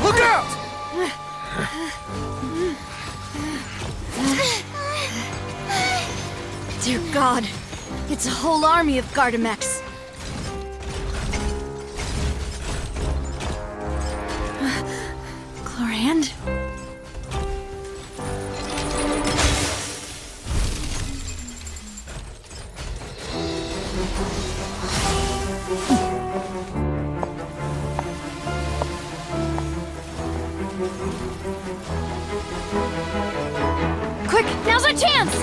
look out! Dear God, it's a whole army of Gardamex. Chlorand? Quick, now's our chance!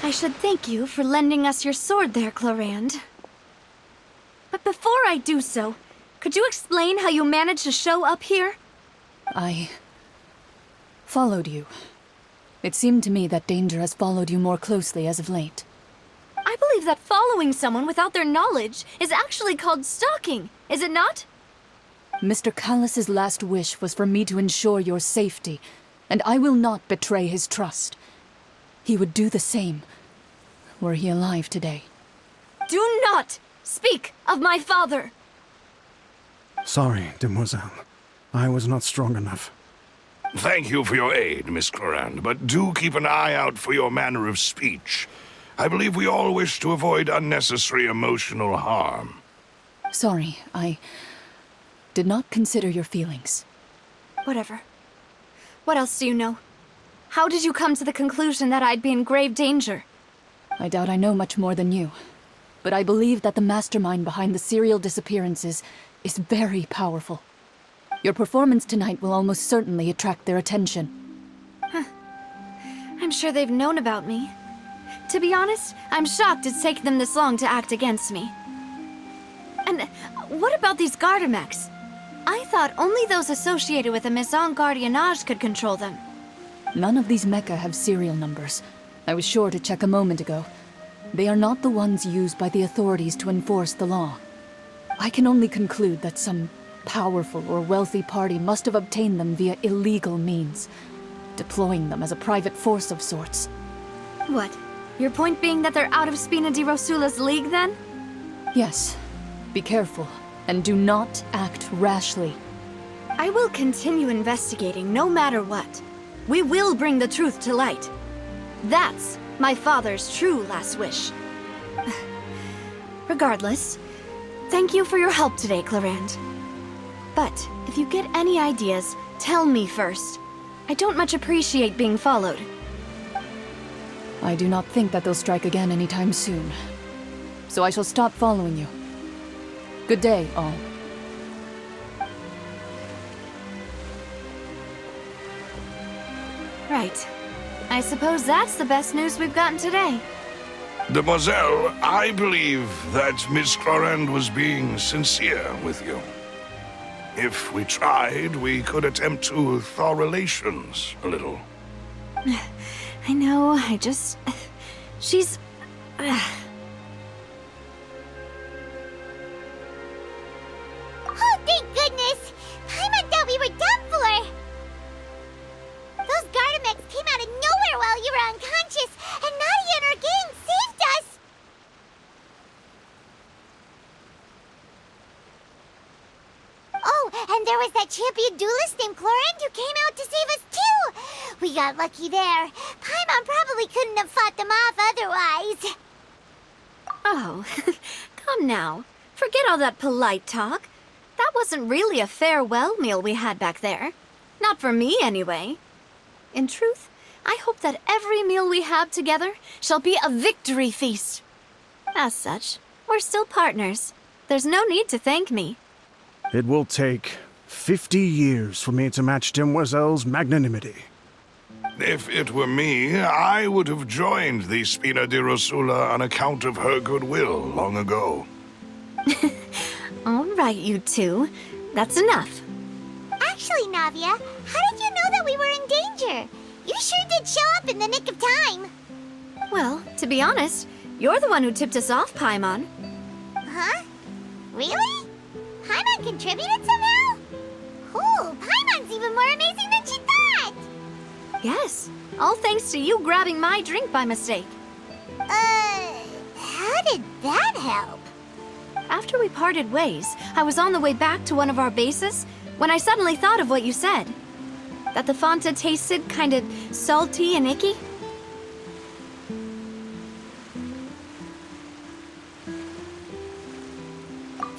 I should thank you for lending us your sword there, Chlorand. But before I do so, could you explain how you managed to show up here? I followed you. It seemed to me that danger has followed you more closely as of late. I believe that following someone without their knowledge is actually called stalking, is it not? Mr. Callus's last wish was for me to ensure your safety, and I will not betray his trust. He would do the same, were he alive today. Do not speak of my father! Sorry, demoiselle. I was not strong enough. Thank you for your aid, Miss Chlorand, but do keep an eye out for your manner of speech. I believe we all wish to avoid unnecessary emotional harm. Sorry, I did not consider your feelings. Whatever. What else do you know? How did you come to the conclusion that I'd be in grave danger? I doubt I know much more than you, but I believe that the mastermind behind the serial disappearances is very powerful. Your performance tonight will almost certainly attract their attention. I'm sure they've known about me. To be honest, I'm shocked it's taken them this long to act against me. And what about these Gardamex? I thought only those associated with the Maison Gardiennage could control them. None of these mecha have serial numbers. I was sure to check a moment ago. They are not the ones used by the authorities to enforce the law. I can only conclude that some powerful or wealthy party must have obtained them via illegal means, deploying them as a private force of sorts. What? Your point being that they're out of Spina di Rosula's league, then? Yes. Be careful, and do not act rashly. I will continue investigating no matter what. We will bring the truth to light. That's my father's true last wish. Regardless, thank you for your help today, Chlorand. But if you get any ideas, tell me first. I don't much appreciate being followed. I do not think that they'll strike again anytime soon. So I shall stop following you. Good day, all. Right. I suppose that's the best news we've gotten today. Demoiselle, I believe that Miss Chlorand was being sincere with you. If we tried, we could attempt to thaw relations a little. I know, she's... Oh, thank goodness! Paimon thought we were done for! Those Gardamex came out of nowhere while you were unconscious, and Nadia and her gang saved us! Oh, and there was that champion duelist named Chlorand who came out to save us too! We got lucky there. Paimon probably couldn't have fought them off otherwise. Oh, come now. Forget all that polite talk. That wasn't really a farewell meal we had back there. Not for me, anyway. In truth, I hope that every meal we have together shall be a victory feast. As such, we're still partners. There's no need to thank me. It will take 50 years for me to match Demoiselle's magnanimity. If it were me, I would have joined the Spina di Rosula on account of her goodwill long ago. All right, you two. That's enough. Actually, Navia, how did you know that we were in danger? You sure did show up in the nick of time. Well, to be honest, you're the one who tipped us off, Paimon. Huh? Really? Paimon contributed somehow? Ooh, Paimon's even more amazing than she thought! Yes, all thanks to you grabbing my drink by mistake. How did that help? After we parted ways, I was on the way back to one of our bases when I suddenly thought of what you said. That the Fonta tasted kind of salty and icky.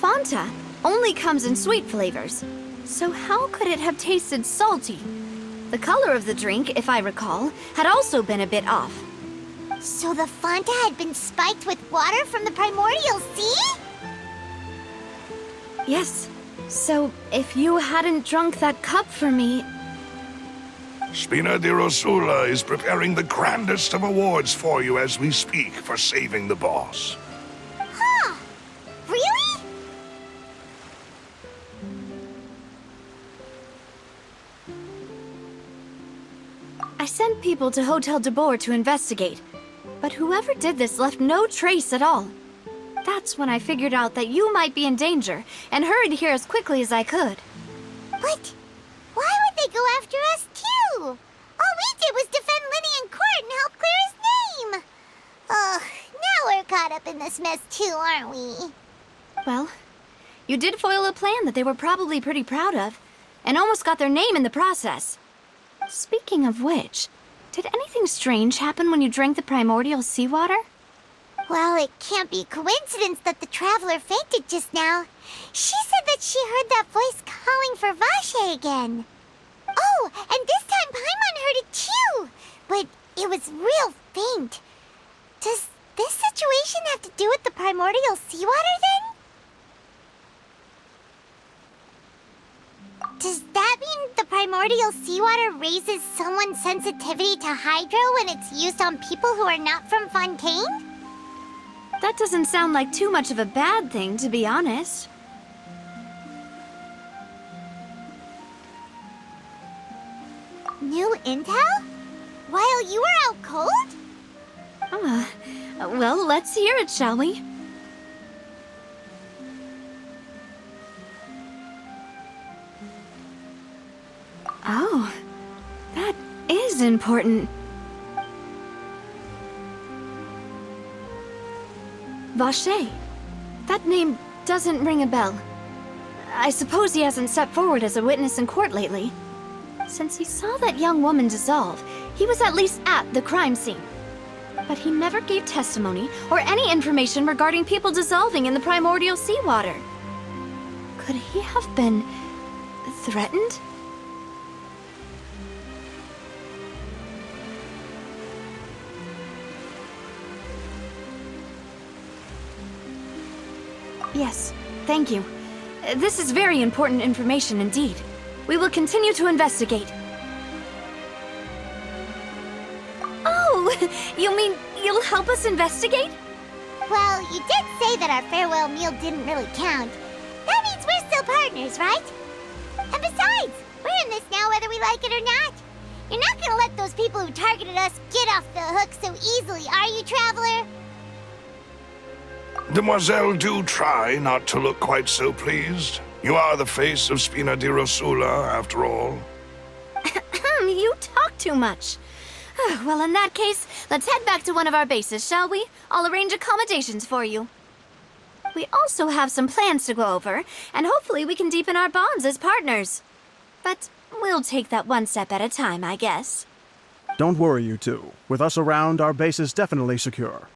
Fonta only comes in sweet flavors, so how could it have tasted salty? The color of the drink, if I recall, had also been a bit off. So the Fonta had been spiked with water from the primordial sea? Yes, so if you hadn't drunk that cup for me... Spina di Rosula is preparing the grandest of awards for you as we speak for saving the boss. Huh? Really? I sent people to Hotel de Boer to investigate, but whoever did this left no trace at all. That's when I figured out that you might be in danger and hurried here as quickly as I could. But why would they go after us too? All we did was defend Linny in court and help clear his name. Ugh, now we're caught up in this mess too, aren't we? Well, you did foil a plan that they were probably pretty proud of, and almost got their name in the process. Speaking of which, did anything strange happen when you drank the primordial seawater? Well, it can't be coincidence that the traveler fainted just now. She said that she heard that voice calling for Vache again. Oh, and this time Paimon heard it too, but it was real faint. Does this situation have to do with the primordial seawater then? Does that mean the primordial seawater raises someone's sensitivity to hydro when it's used on people who are not from Fontaine? That doesn't sound like too much of a bad thing, to be honest. New intel? While you were out cold? Well, let's hear it, shall we? Oh, that is important. Vache. That name doesn't ring a bell. I suppose he hasn't stepped forward as a witness in court lately. Since he saw that young woman dissolve, he was at least at the crime scene. But he never gave testimony or any information regarding people dissolving in the primordial seawater. Could he have been threatened? Yes, thank you. This is very important information indeed. We will continue to investigate. Oh, you mean you'll help us investigate? Well, you did say that our farewell meal didn't really count. That means we're still partners, right? And besides, we're in this now whether we like it or not. You're not gonna let those people who targeted us get off the hook so easily, are you, Traveler? Demoiselle, do try not to look quite so pleased. You are the face of Spina di Rosula, after all. You talk too much. Well, in that case, let's head back to one of our bases, shall we? I'll arrange accommodations for you. We also have some plans to go over, and hopefully we can deepen our bonds as partners. But we'll take that one step at a time, I guess. Don't worry, you two. With us around, our base is definitely secure.